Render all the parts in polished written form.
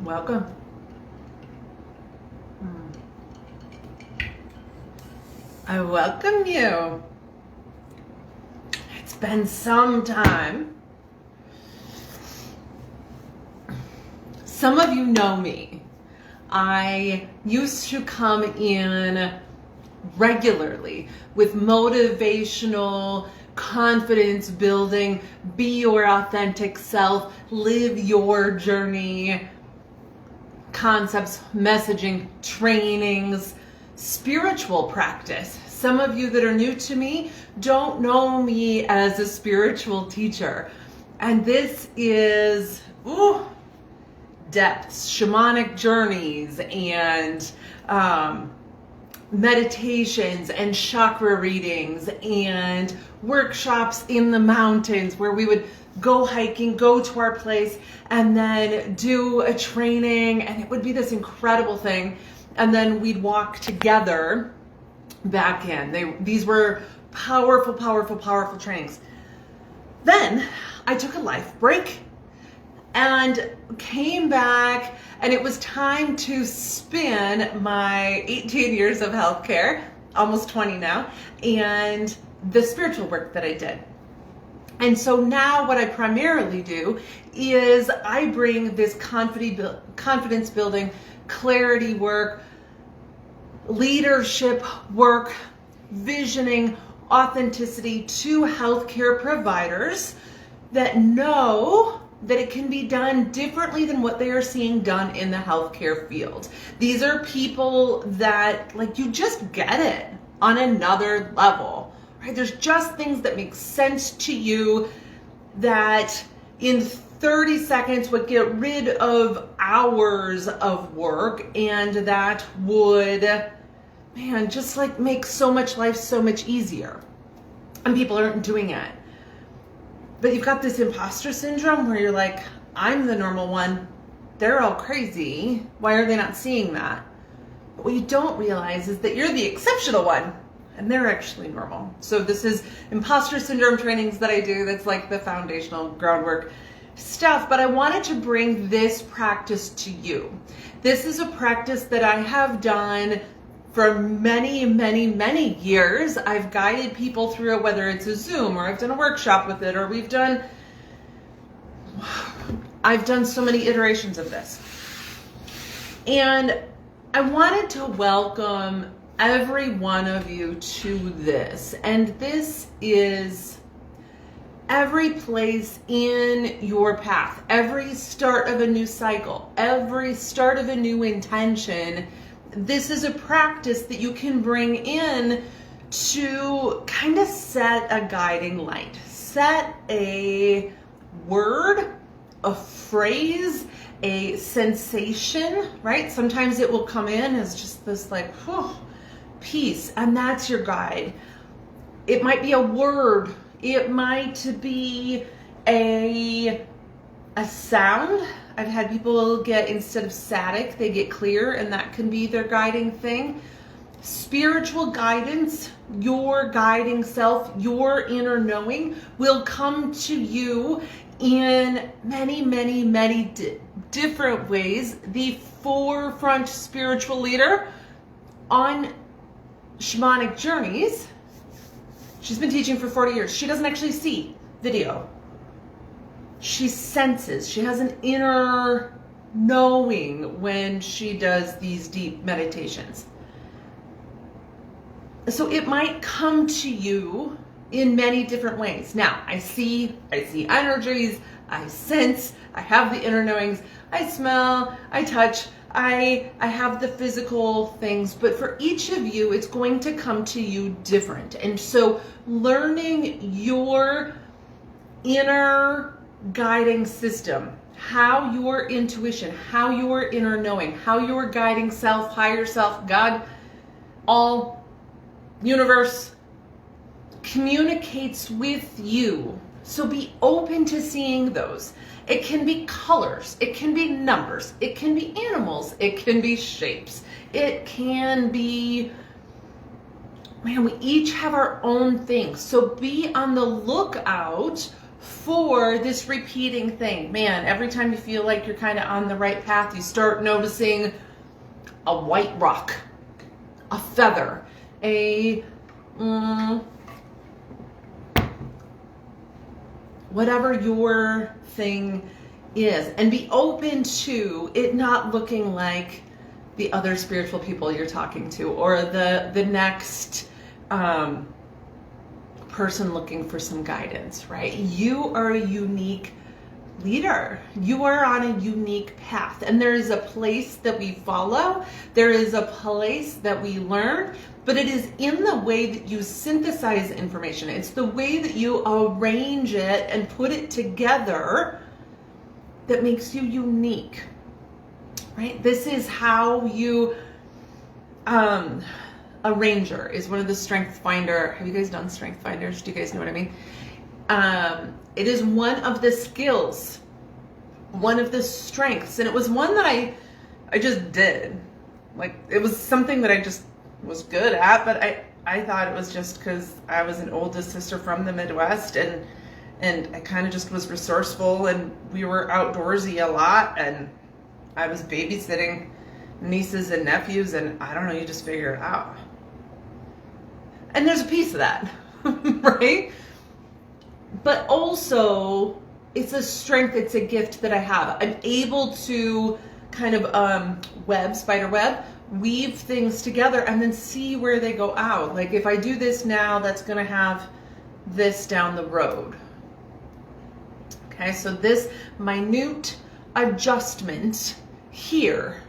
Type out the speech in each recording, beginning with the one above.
Welcome. I welcome you. It's been some time. Some of you know me. I used to come in regularly with motivational, confidence building, be your authentic self, live your journey concepts, messaging, trainings, spiritual practice. Some of you that are new to me don't know me as a spiritual teacher. And this is depths, shamanic journeys, and meditations and chakra readings and workshops in the mountains where we would go hiking, go to our place, and then do a training, and it would be this incredible thing. And then we'd walk together back in. These were powerful, powerful, powerful trainings. Then I took a life break and came back, and it was time to spin my 18 years of healthcare, almost 20 now, and the spiritual work that I did. And so now what I primarily do is I bring this confidence building, clarity work, leadership work, visioning, authenticity to healthcare providers that know that it can be done differently than what they are seeing done in the healthcare field. These are people that, like, you just get it on another level, right? There's just things that make sense to you that in 30 seconds would get rid of hours of work, and that would, just like make so much life so much easier. And people aren't doing it. But you've got this imposter syndrome where you're like, I'm the normal one. They're all crazy. Why are they not seeing that? But what you don't realize is that you're the exceptional one, and they're actually normal. So this is imposter syndrome trainings that I do. That's like the foundational groundwork stuff. But I wanted to bring this practice to you. This is a practice that I have done for many, many, many years. I've guided people through it, whether it's a Zoom or I've done a workshop with it, or I've done so many iterations of this. And I wanted to welcome every one of you to this. And this is every place in your path, every start of a new cycle, every start of a new intention. This is a practice that you can bring in to kind of set a guiding light, set a word, a phrase, a sensation, right? Sometimes it will come in as just this like, peace, and that's your guide. It might be a word. It might be a sound. I've had people get, instead of static, they get clear, and that can be their guiding thing. Spiritual guidance, your guiding self, your inner knowing will come to you in many, many, many different ways. The forefront spiritual leader on shamanic journeys, she's been teaching for 40 years. She doesn't actually see video. She senses. She has an inner knowing when she does these deep meditations. So it might come to you in many different ways. Now, I see energies, I sense, I have the inner knowings, I smell, I touch, I have the physical things, but for each of you, it's going to come to you different. And so learning your inner guiding system, how your intuition, how your inner knowing, how your guiding self, higher self, God, all, universe, communicates with you. So be open to seeing those. It can be colors, it can be numbers, it can be animals, it can be shapes, it can be, we each have our own things. So be on the lookout for this repeating thing. Man, every time you feel like you're kind of on the right path, you start noticing a white rock, a feather, a whatever your thing is, and be open to it not looking like the other spiritual people you're talking to, or the next person looking for some guidance, right? You are a unique leader. You are on a unique path, and there is a place that we follow. There is a place that we learn, but it is in the way that you synthesize information. It's the way that you arrange it and put it together that makes you unique, right? This is how you, a ranger is one of the strength finder. Have you guys done strength finders? Do you guys know what I mean? It is one of the skills, one of the strengths. And it was one that I just did. Like, it was something that I just was good at, but I thought it was just because I was an oldest sister from the Midwest, and I kind of just was resourceful, and we were outdoorsy a lot, and I was babysitting nieces and nephews, and I don't know, you just figure it out. And there's a piece of that, right? But also, it's a strength, it's a gift that I have. I'm able to kind of spider web, weave things together, and then see where they go out. Like, if I do this now, that's going to have this down the road. Okay, so this minute adjustment here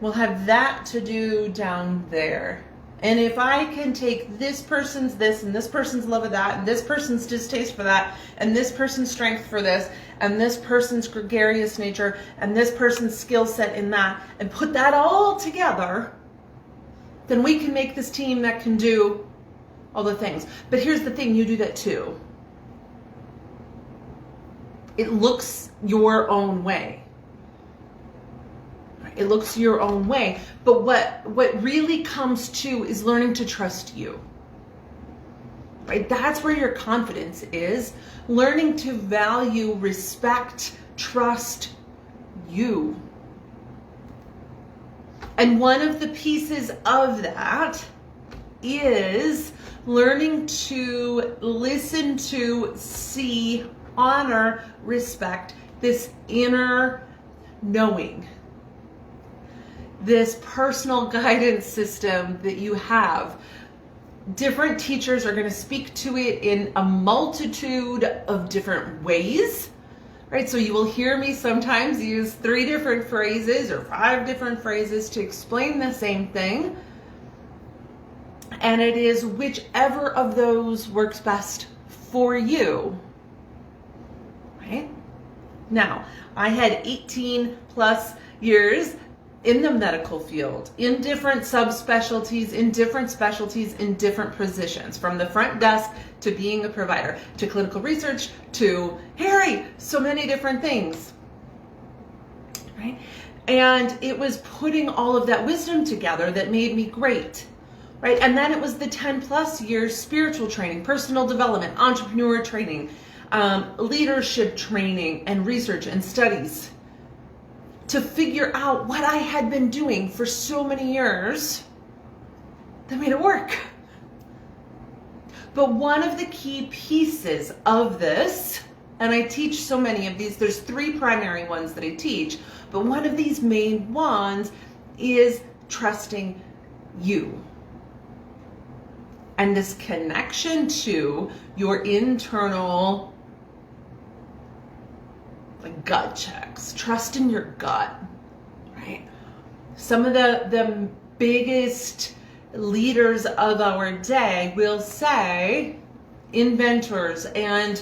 will have that to do down there. And if I can take this person's this, and this person's love of that, and this person's distaste for that, and this person's strength for this, and this person's gregarious nature, and this person's skill set in that, and put that all together, then we can make this team that can do all the things. But here's the thing, you do that too. It looks your own way. It looks your own way. But what really comes to is learning to trust you. Right? That's where your confidence is. Learning to value, respect, trust you. And one of the pieces of that is learning to listen to, see, honor, respect this inner knowing, this personal guidance system that you have. Different teachers are going to speak to it in a multitude of different ways, right? So you will hear me sometimes use 3 different phrases or 5 different phrases to explain the same thing. And it is whichever of those works best for you. Right? Now, I had 18 plus years in the medical field, in different subspecialties, in different specialties, in different positions, from the front desk to being a provider, to clinical research, to Harry, so many different things. Right? And it was putting all of that wisdom together that made me great. Right? And then it was the 10 plus years spiritual training, personal development, entrepreneur training, leadership training and research and studies to figure out what I had been doing for so many years that made it work. But one of the key pieces of this, and I teach so many of these, there's 3 primary ones that I teach, but one of these main ones is trusting you. And this connection to your internal gut checks, trust in your gut, right? Some of the biggest leaders of our day will say, inventors and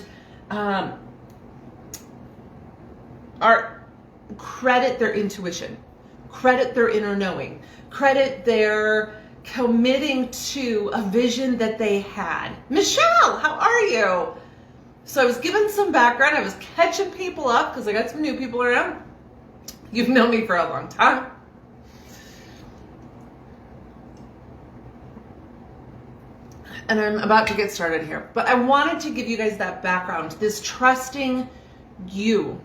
credit their intuition, credit their inner knowing, credit their committing to a vision that they had. Michelle, how are you? So I was given some background. I was catching people up because I got some new people around. You've known me for a long time. and I'm about to get started here, but I wanted to give you guys that background, this trusting you.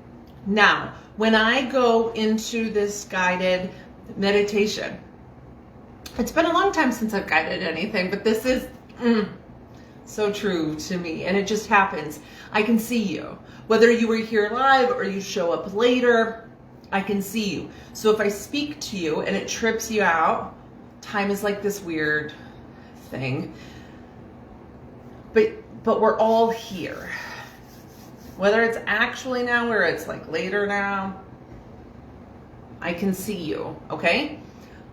Now, when I go into this guided meditation, it's been a long time since I've guided anything, but this is so true to me, and it just happens. I can see you. Whether you were here live or you show up later, I can see you. So if I speak to you and it trips you out, time is like this weird thing. But we're all here. Whether it's actually now or it's like later now, I can see you, okay?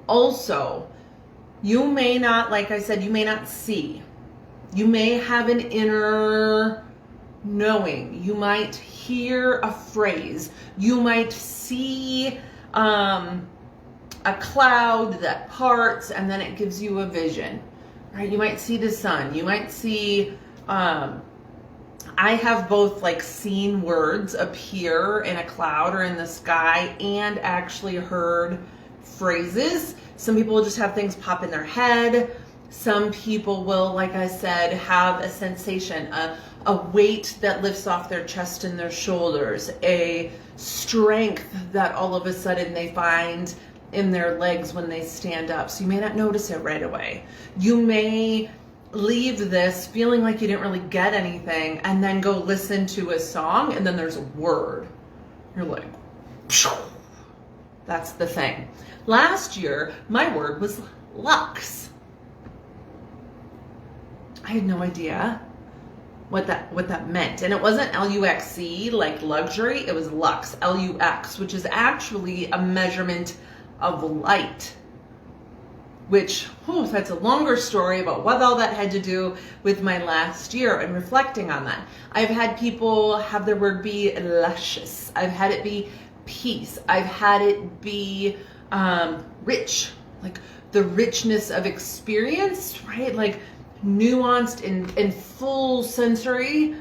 Also, you may not, like I said, you may not see. You may have an inner knowing. You might hear a phrase. You might see a cloud that parts and then it gives you a vision, right? You might see the sun. You might see, I have both like seen words appear in a cloud or in the sky and actually heard phrases. Some people will just have things pop in their head. Some people will, like I said, have a sensation, a weight that lifts off their chest and their shoulders, a strength that all of a sudden they find in their legs when they stand up. So you may not notice it right away. You may leave this feeling like you didn't really get anything and then go listen to a song and then there's a word. You're like, phew. That's the thing. Last year, my word was lux. I had no idea what that meant. And it wasn't L-U-X-C, like luxury. It was lux, L-U-X, which is actually a measurement of light. Which, that's a longer story about what all that had to do with my last year and reflecting on that. I've had people have their word be luscious. I've had it be peace. I've had it be rich, like the richness of experience, right? Like nuanced and full sensory,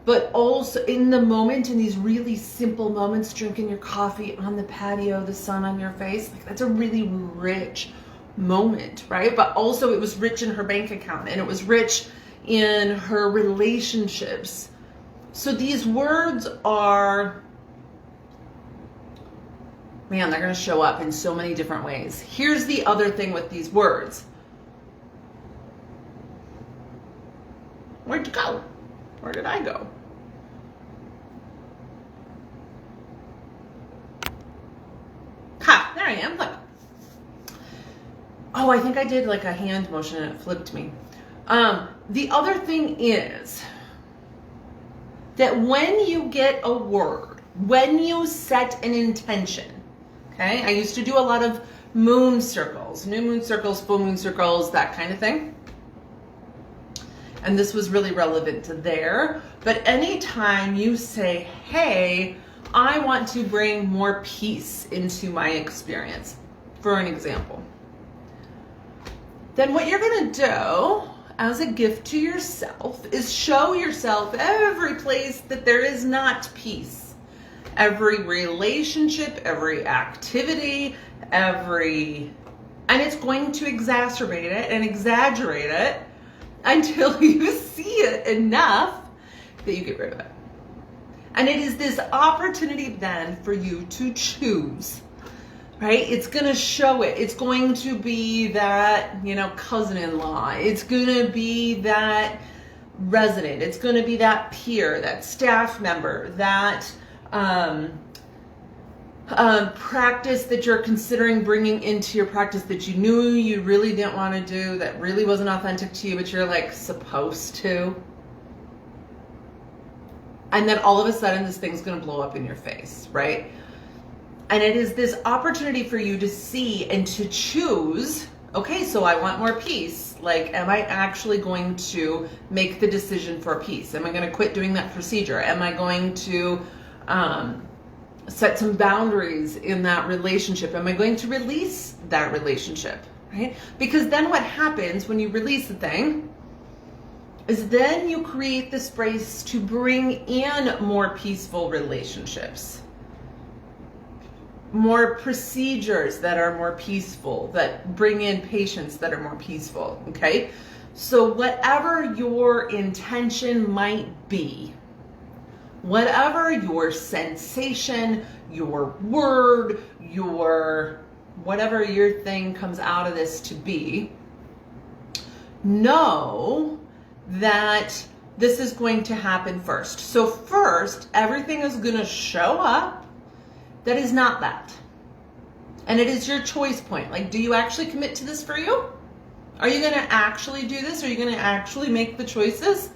but also in the moment, in these really simple moments, drinking your coffee on the patio, the sun on your face, like that's a really rich moment, right? But also it was rich in her bank account and it was rich in her relationships. So these words are, man, they're going to show up in so many different ways. Here's the other thing with these words. Where'd you go? Where did I go? Ha, there I am. Look. Oh, I think I did like a hand motion and it flipped me. The other thing is that when you get a word, when you set an intention, okay? I used to do a lot of moon circles, new moon circles, full moon circles, that kind of thing. And this was really relevant to there. But anytime you say, hey, I want to bring more peace into my experience, for an example, then what you're going to do as a gift to yourself is show yourself every place that there is not peace. Every relationship, every activity, and it's going to exacerbate it and exaggerate it until you see it enough that you get rid of it. And it is this opportunity then for you to choose, right? It's going to show it. It's going to be that, cousin-in-law. It's going to be that resident. It's going to be that peer, that staff member, that practice that you're considering bringing into your practice that you knew you really didn't want to do, that really wasn't authentic to you, but you're like supposed to. And then all of a sudden this thing's going to blow up in your face, right? And it is this opportunity for you to see and to choose, okay, so I want more peace. Like, am I actually going to make the decision for peace? Am I going to quit doing that procedure? Am I going to set some boundaries in that relationship? Am I going to release that relationship, right? Because then what happens when you release the thing is then you create the space to bring in more peaceful relationships, more procedures that are more peaceful, that bring in patients that are more peaceful, okay? So whatever your intention might be, whatever your sensation, your word, your whatever your thing comes out of this to be, know that this is going to happen first. So first, everything is going to show up that is not that. And it is your choice point. Like, do you actually commit to this for you? Are you going to actually do this? Are you going to actually make the choices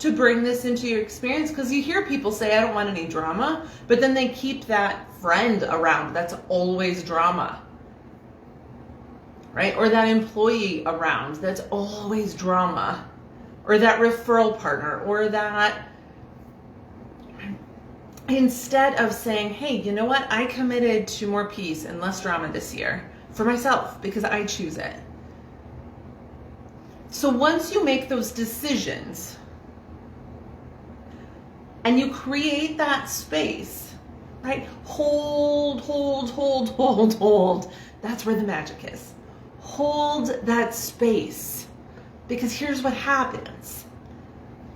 to bring this into your experience? Because you hear people say, I don't want any drama, but then they keep that friend around that's always drama, right? Or that employee around that's always drama, or that referral partner, or that, instead of saying, hey, you know what? I committed to more peace and less drama this year for myself because I choose it. So once you make those decisions and you create that space, right? Hold. That's where the magic is. Hold that space, because here's what happens.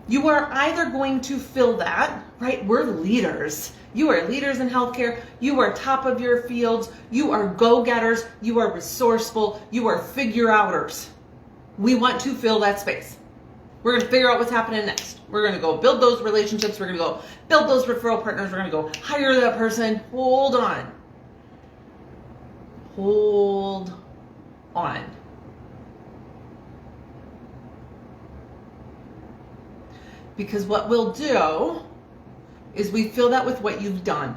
You are either going to fill that, right? We're leaders. You are leaders in healthcare. You are top of your fields. You are go-getters. You are resourceful. You are figure-outers. We want to fill that space. We're going to figure out what's happening next. We're going to go build those relationships. We're going to go build those referral partners. We're going to go hire that person. Hold on. Hold on. Because what we'll do is we fill that with what you've done.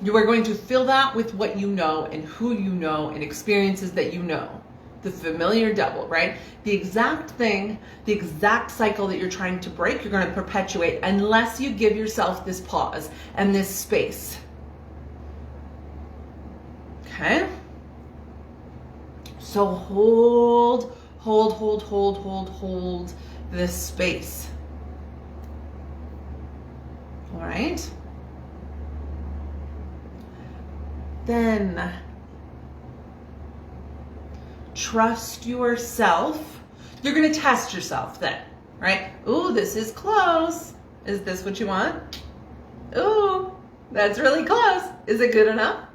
You are going to fill that with what you know and who you know and experiences that you know. The familiar double, right? The exact thing, the exact cycle that you're trying to break, you're going to perpetuate unless you give yourself this pause and this space. Okay? So hold this space. All right? Then trust yourself. You're going to test yourself then, right? Ooh, this is close. Is this what you want? Ooh, that's really close. Is it good enough?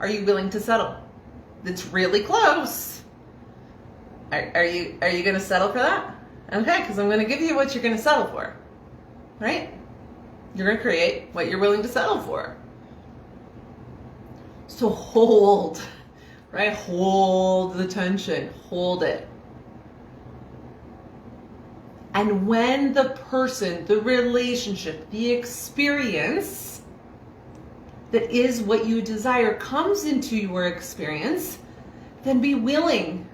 Are you willing to settle? It's really close. Are you going to settle for that? Okay, because I'm going to give you what you're going to settle for, right? You're going to create what you're willing to settle for. So hold, right? Hold the tension, hold it. And when the person, the relationship, the experience that is what you desire comes into your experience, then be willing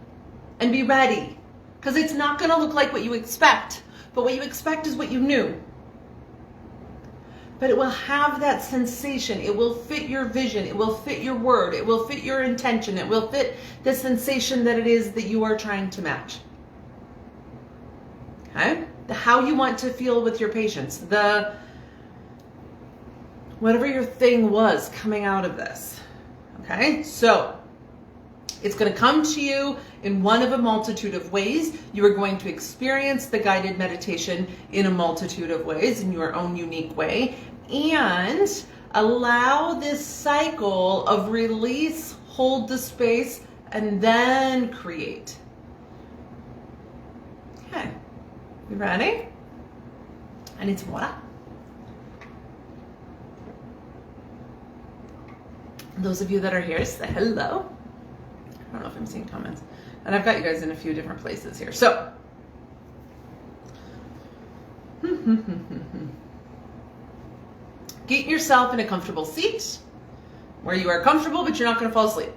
and be ready. Because it's not going to look like what you expect, but what you expect is what you knew. But it will have that sensation. It will fit your vision. It will fit your word. It will fit your intention. It will fit the sensation that it is that you are trying to match. Okay? How you want to feel with your patients. Whatever your thing was coming out of this. Okay? So it's going to come to you in one of a multitude of ways. You are going to experience the guided meditation in a multitude of ways, in your own unique way. And allow this cycle of release, hold the space, and then create. Okay. You ready? And it's voila. Those of you that are here, say hello. I don't know if I'm seeing comments. And I've got you guys in a few different places here. So, get yourself in a comfortable seat where you are comfortable, but you're not going to fall asleep.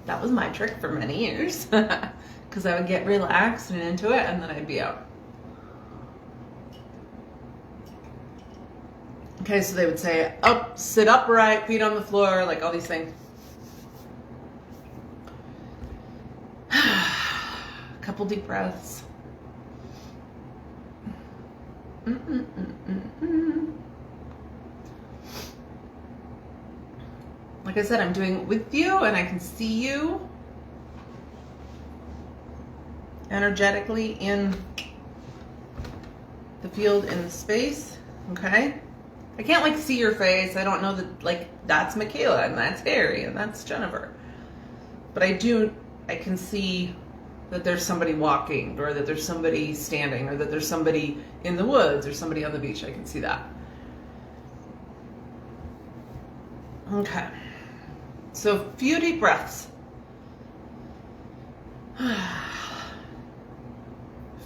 That was my trick for many years because I would get relaxed and into it and then I'd be out. Okay, so they would say, up, sit upright, feet on the floor, like all these things. Couple deep breaths. Like I said, I'm doing it with you and I can see you energetically in the field, in the space, okay? I can't like see your face. I don't know that, like, that's Michaela and that's Harry and that's Jennifer. But I can see that there's somebody walking, or that there's somebody standing, or that there's somebody in the woods, or somebody on the beach. I can see that. Okay. So a few deep breaths.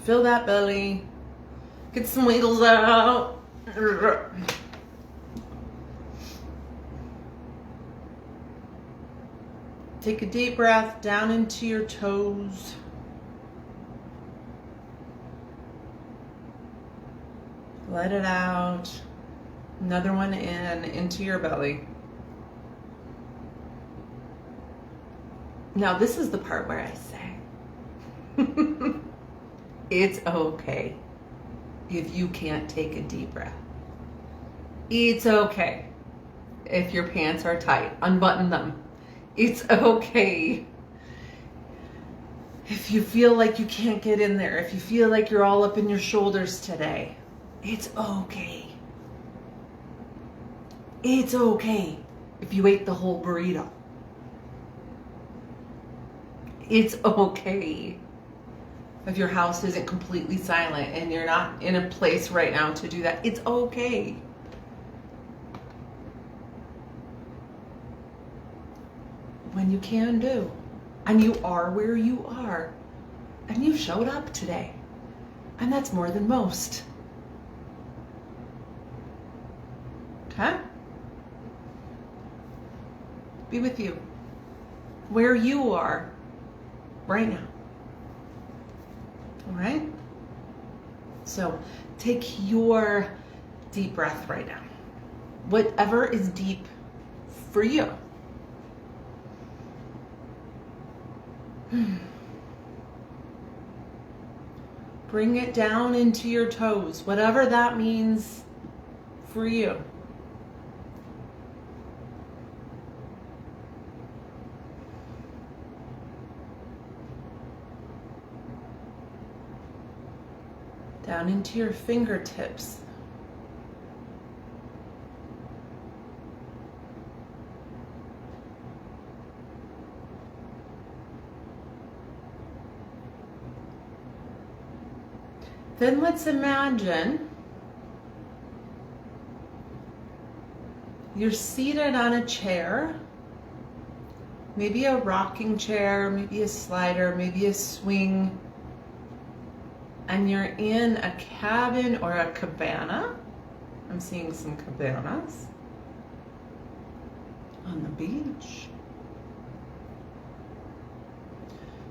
Fill that belly. Get some wiggles out. Take a deep breath down into your toes. Let it out. Another one in, into your belly. Now this is the part where I say, it's okay if you can't take a deep breath. It's okay if your pants are tight. Unbutton them. It's okay if you feel like you can't get in there. If you feel like you're all up in your shoulders today. It's okay. It's okay if you ate the whole burrito. It's okay if your house isn't completely silent and you're not in a place right now to do that. It's okay. When you can do, and you are where you are, and you showed up today, and that's more than most. Okay? Be with you where you are right now. All right? So take your deep breath right now. Whatever is deep for you. Bring it down into your toes, whatever that means for you. Down into your fingertips. Then let's imagine you're seated on a chair, maybe a rocking chair, maybe a slider, maybe a swing, and you're in a cabin or a cabana. I'm seeing some cabanas on the beach.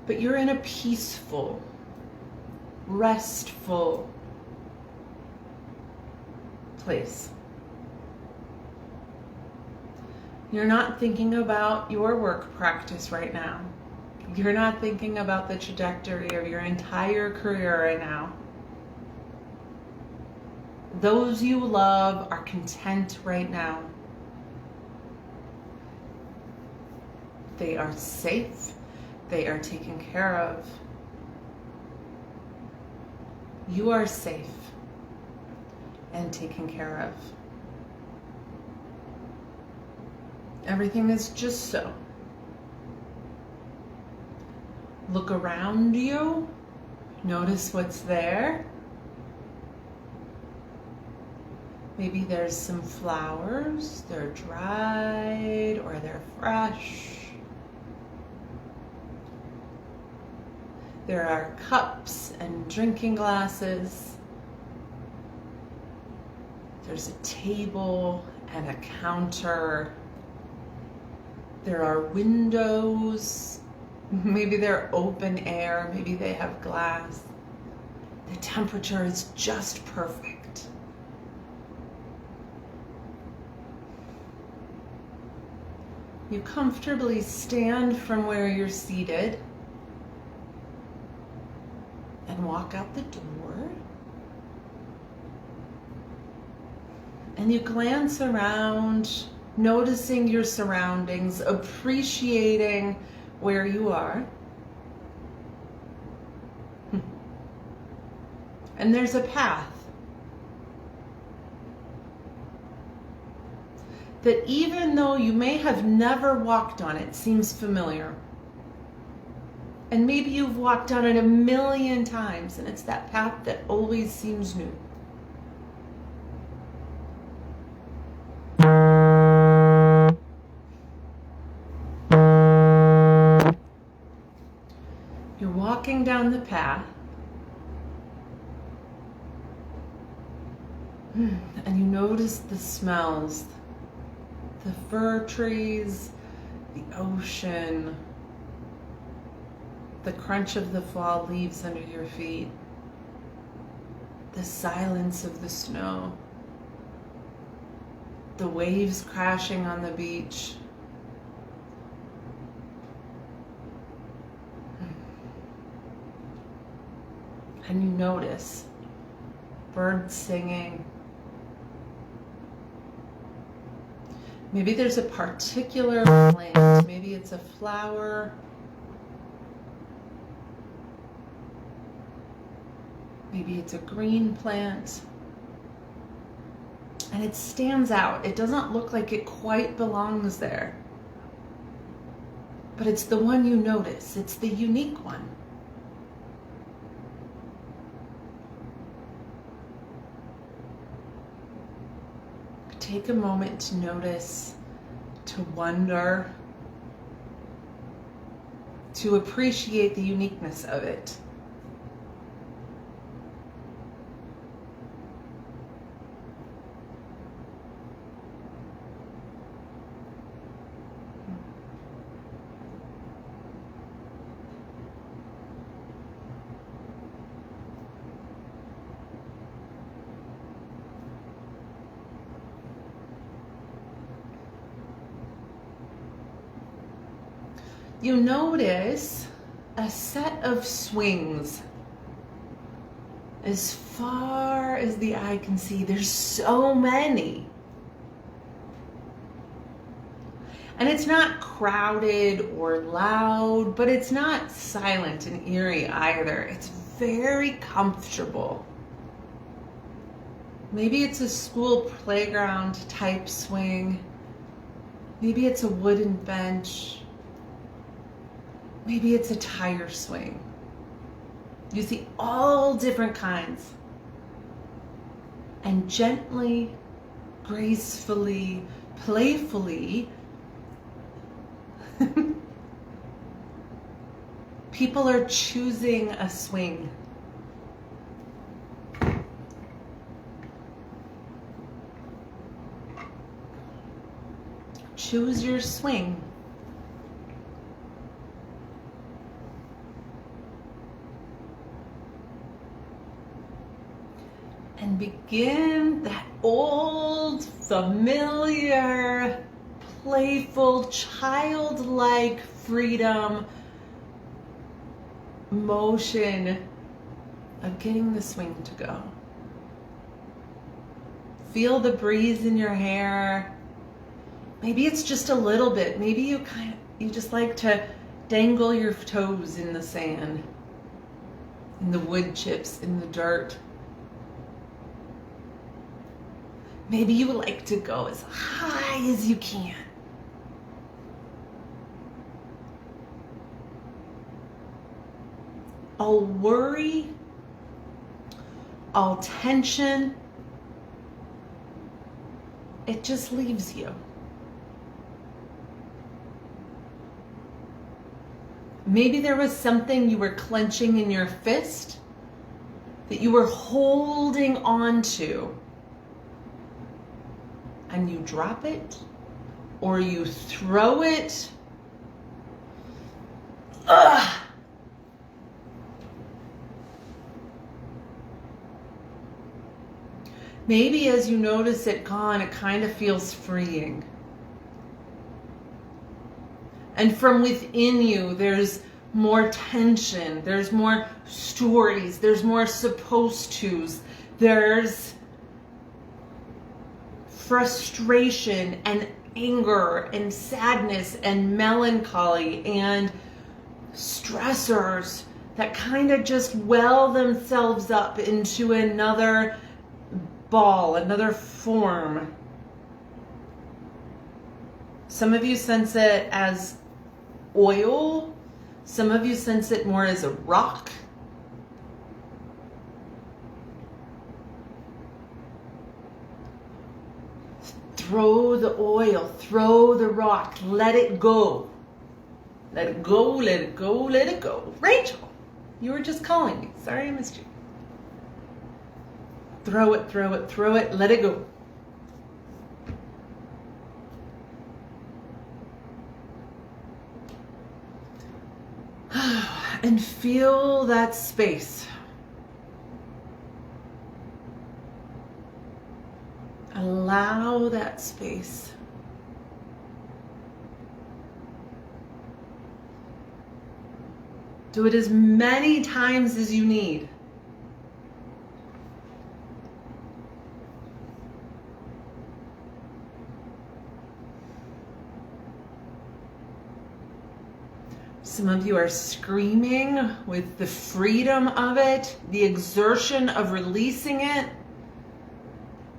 But you're in a peaceful, restful place. You're not thinking about your work practice right now. You're not thinking about the trajectory of your entire career right now. Those you love are content right now. They are safe. They are taken care of. You are safe and taken care of. Everything is just so. Look around you. Notice what's there. Maybe there's some flowers. They're dried or they're fresh. There are cups and drinking glasses. There's a table and a counter. There are windows. Maybe they're open air. Maybe they have glass. The temperature is just perfect. You comfortably stand from where you're seated and walk out the door. And you glance around, noticing your surroundings, appreciating where you are. And there's a path that, even though you may have never walked on it, seems familiar. And maybe you've walked on it a million times, and it's that path that always seems new. You're walking down the path, and you notice the smells, the fir trees, the ocean, the crunch of the fall leaves under your feet, the silence of the snow, the waves crashing on the beach. And you notice birds singing. Maybe there's a particular plant. Maybe it's a flower. Maybe it's a green plant. And it stands out. It doesn't look like it quite belongs there. But it's the one you notice. It's the unique one. Take a moment to notice, to wonder, to appreciate the uniqueness of it. You notice a set of swings as far as the eye can see. There's so many. And it's not crowded or loud, but it's not silent and eerie either. It's very comfortable. Maybe it's a school playground type swing. Maybe it's a wooden bench. Maybe it's a tire swing. You see all different kinds. And gently, gracefully, playfully, people are choosing a swing. Choose your swing. And begin that old, familiar, playful, childlike freedom motion of getting the swing to go. Feel the breeze in your hair. Maybe it's just a little bit. Maybe you just like to dangle your toes in the sand, in the wood chips, in the dirt. Maybe you like to go as high as you can. All worry, all tension, it just leaves you. Maybe there was something you were clenching in your fist that you were holding on to. And you drop it, or you throw it. Ugh! Maybe as you notice it gone, it kind of feels freeing. And from within you, there's more tension, there's more stories, there's more supposed tos, there's frustration and anger and sadness and melancholy and stressors that kind of just well themselves up into another ball, another form. Some of you sense it as oil. Some of you sense it more as a rock. Throw the oil, throw the rock, let it go. Let it go, let it go, let it go. Rachel, you were just calling me. Sorry I missed you. Throw it, throw it, throw it, let it go. And feel that space. Allow that space. Do it as many times as you need. Some of you are screaming with the freedom of it, the exertion of releasing it.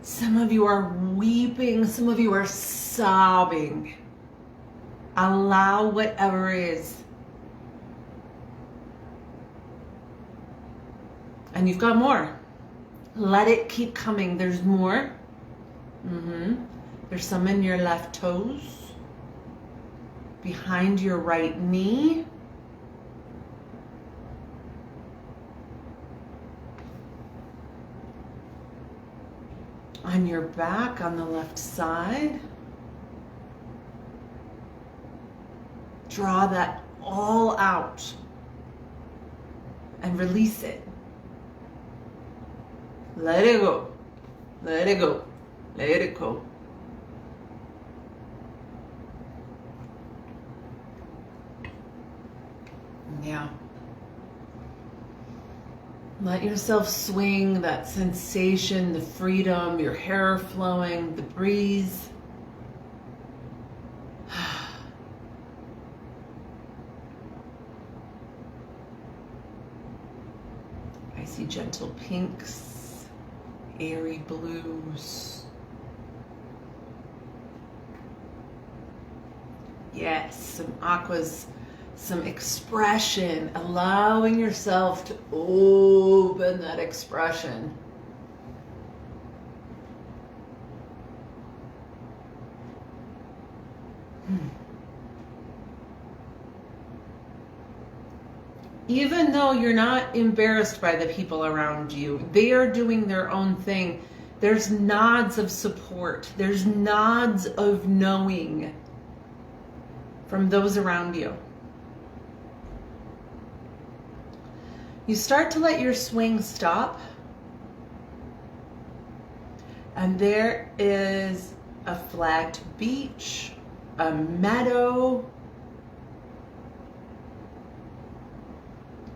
Some of you are weeping. Some of you are sobbing. Allow whatever is. And you've got more. Let it keep coming. There's more. There's some in your left toes, behind your right knee. On your back, on the left side. Draw that all out and release it. Let it go. Let it go. Let it go. Yeah. Let yourself swing, that sensation, the freedom, your hair flowing, the breeze. I see gentle pinks, airy blues. Yes, some aquas. Some expression, allowing yourself to open that expression. Even though you're not embarrassed by the people around you, they are doing their own thing. There's nods of support. There's nods of knowing from those around you. You start to let your swing stop, and there is a flat beach, a meadow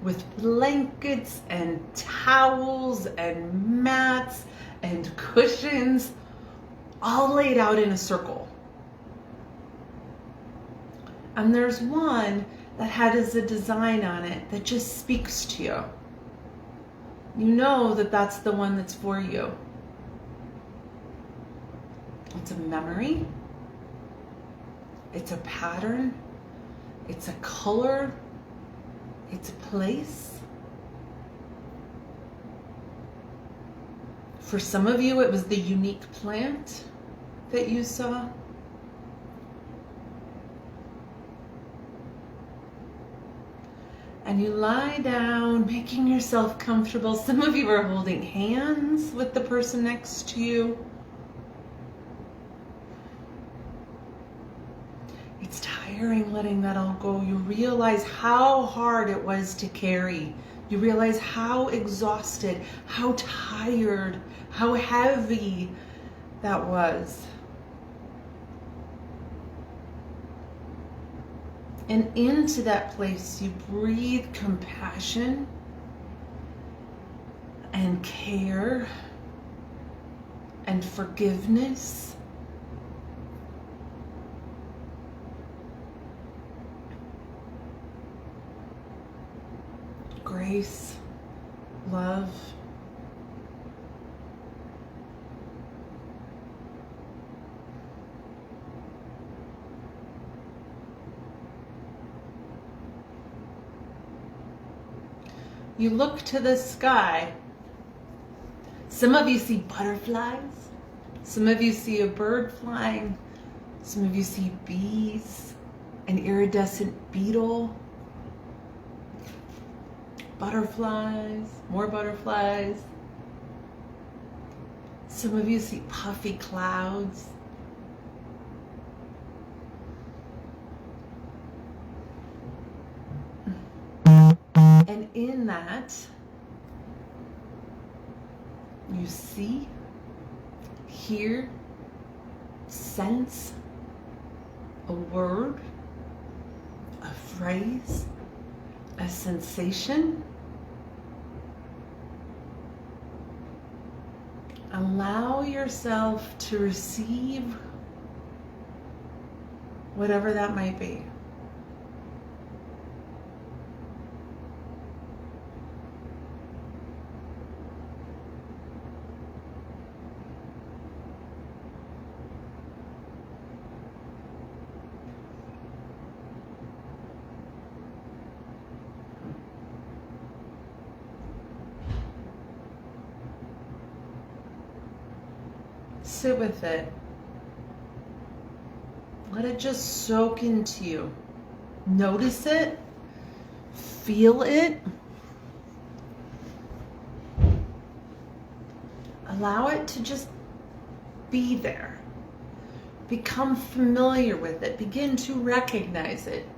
with blankets and towels and mats and cushions all laid out in a circle. And there's one that has a design on it that just speaks to you. You know that that's the one that's for you. It's a memory. It's a pattern. It's a color. It's a place. For some of you, it was the unique plant that you saw. And you lie down, making yourself comfortable. Some of you are holding hands with the person next to you. It's tiring letting that all go. You realize how hard it was to carry. You realize how exhausted, how tired, how heavy that was. And into that place, you breathe compassion and care and forgiveness. grace, love. You look to the sky. Some of you see butterflies. Some of you see a bird flying. Some of you see bees, an iridescent beetle, butterflies, more butterflies. Some of you see puffy clouds. And in that, you see, hear, sense a word, a phrase, a sensation. Allow yourself to receive whatever that might be. Sit with it. Let it just soak into you. Notice it. Feel it. Allow it to just be there. Become familiar with it. Begin to recognize it.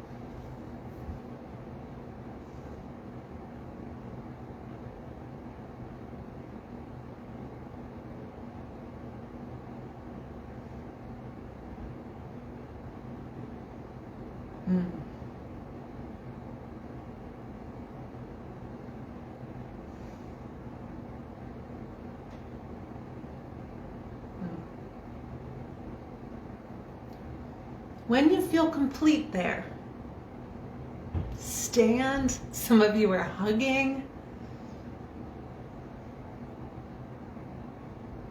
When you feel complete there, stand. Some of you are hugging.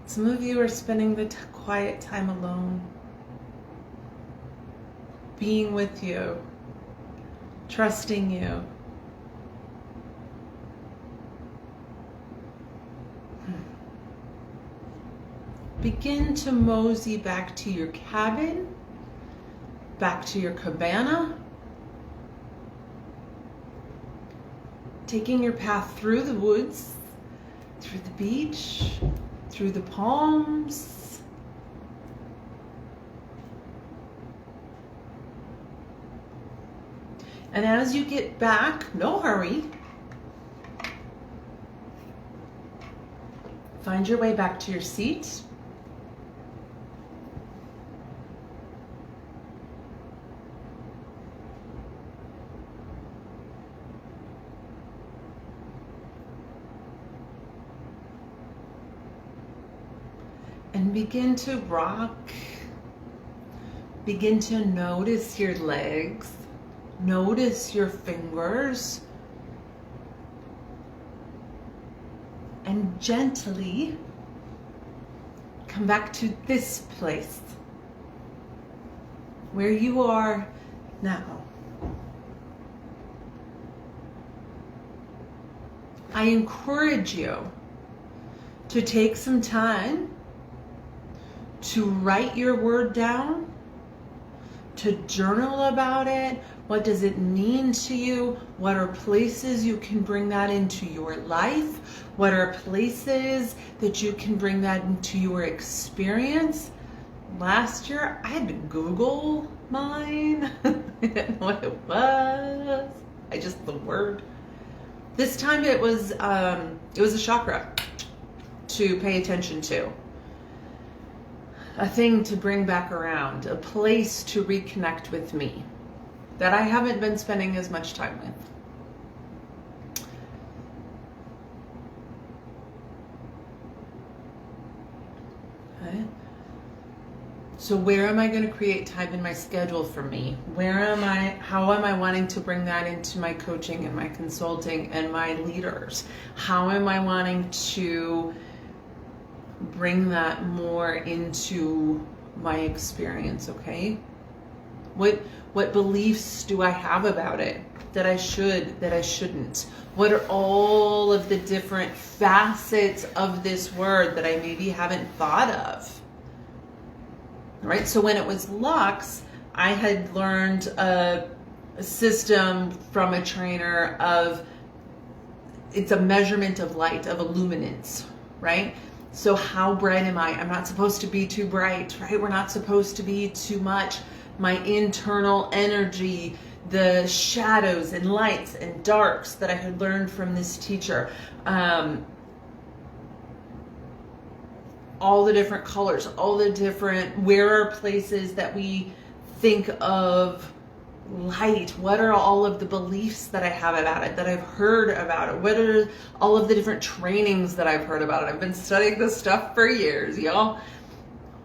Some of you are spending the quiet time alone, being with you, trusting you. Begin to mosey back to your cabin, back to your cabana, taking your path through the woods, through the beach, through the palms. And as you get back, no hurry, find your way back to your seat. And begin to rock. Begin to notice your legs. Notice your fingers. And gently come back to this place where you are now. I encourage you to take some time to write your word down, to journal about it. What does it mean to you? What are places you can bring that into your life? What are places that you can bring that into your experience? Last year, I had to Google mine. I didn't know what it was. The word. This time it was a chakra to pay attention to. A thing to bring back around, a place to reconnect with me that I haven't been spending as much time with. Okay. So where am I going to create time in my schedule for me? How am I wanting to bring that into my coaching and my consulting and my leaders? How am I wanting to bring that more into my experience, okay? What beliefs do I have about it? That I should, that I shouldn't? What are all of the different facets of this word that I maybe haven't thought of? Right? So when it was lux, I had learned a system from a trainer of, it's a measurement of light, of illuminance, right? So how bright am I? I'm not supposed to be too bright, right? We're not supposed to be too much. My internal energy, the shadows and lights and darks that I had learned from this teacher, all the different colors, all the different, where are places that we think of light? What are all of the beliefs that I have about it, that I've heard about it? What are all of the different trainings that I've heard about it? I've been studying this stuff for years, y'all.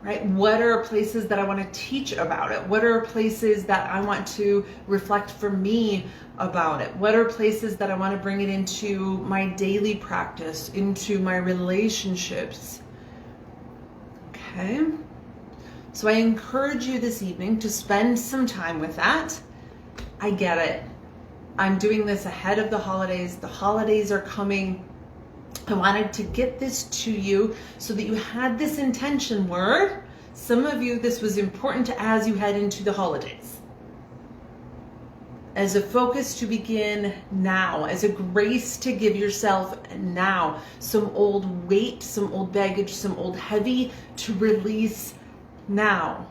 Right? What are places that I want to teach about it? What are places that I want to reflect for me about it? What are places that I want to bring it into my daily practice, into my relationships? Okay. So I encourage you this evening to spend some time with that. I get it. I'm doing this ahead of the holidays. The holidays are coming. I wanted to get this to you so that you had this intention word. Some of you, this was important as you head into the holidays. As a focus to begin now, as a grace to give yourself now. Some old weight, some old baggage, some old heavy to release now.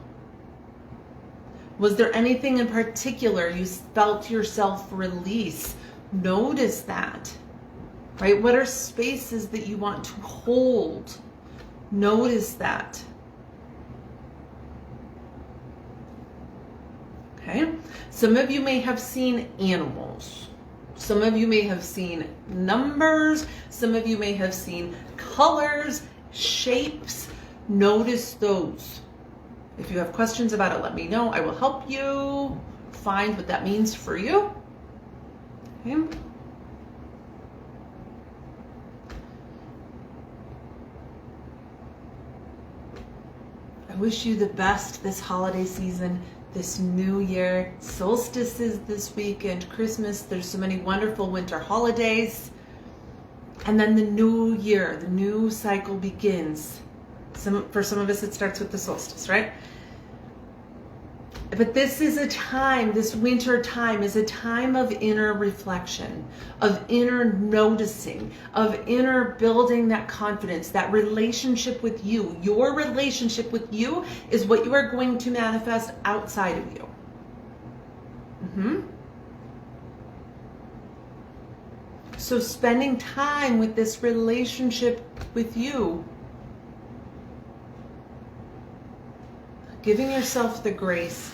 Was there anything in particular you felt yourself release? Notice that. Right? What are spaces that you want to hold? Notice that. Okay? Some of you may have seen animals. Some of you may have seen numbers. Some of you may have seen colors, shapes. Notice those. If you have questions about it, let me know. I will help you find what that means for you. Okay? I wish you the best this holiday season, this new year. Solstice is this weekend, Christmas. There's so many wonderful winter holidays. And then the new year, the new cycle begins. For some of us, it starts with the solstice, right? But this is a time, this winter time is a time of inner reflection, of inner noticing, of inner building that confidence, that relationship with you. Your relationship with you is what you are going to manifest outside of you. So spending time with this relationship with you, giving yourself the grace,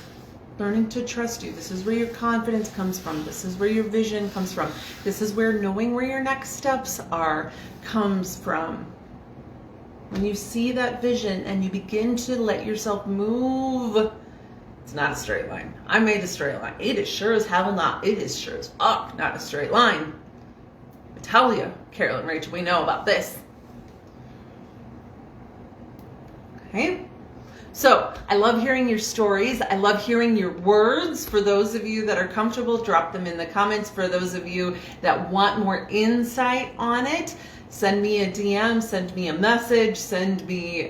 learning to trust you. This is where your confidence comes from. This is where your vision comes from. This is where knowing where your next steps are comes from. When you see that vision and you begin to let yourself move, it's not a straight line. I made a straight line. It is sure as hell not. It is sure as fuck not a straight line. I tell you, Carol and Rachel, we know about this. Okay? So I love hearing your stories. I love hearing your words. For those of you that are comfortable, drop them in the comments. For those of you that want more insight on it, send me a DM, send me a message, send me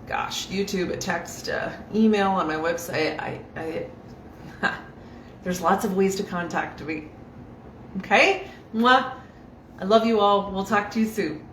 YouTube, a text, email on my website. There's lots of ways to contact me. Okay? Mwah. I love you all. We'll talk to you soon.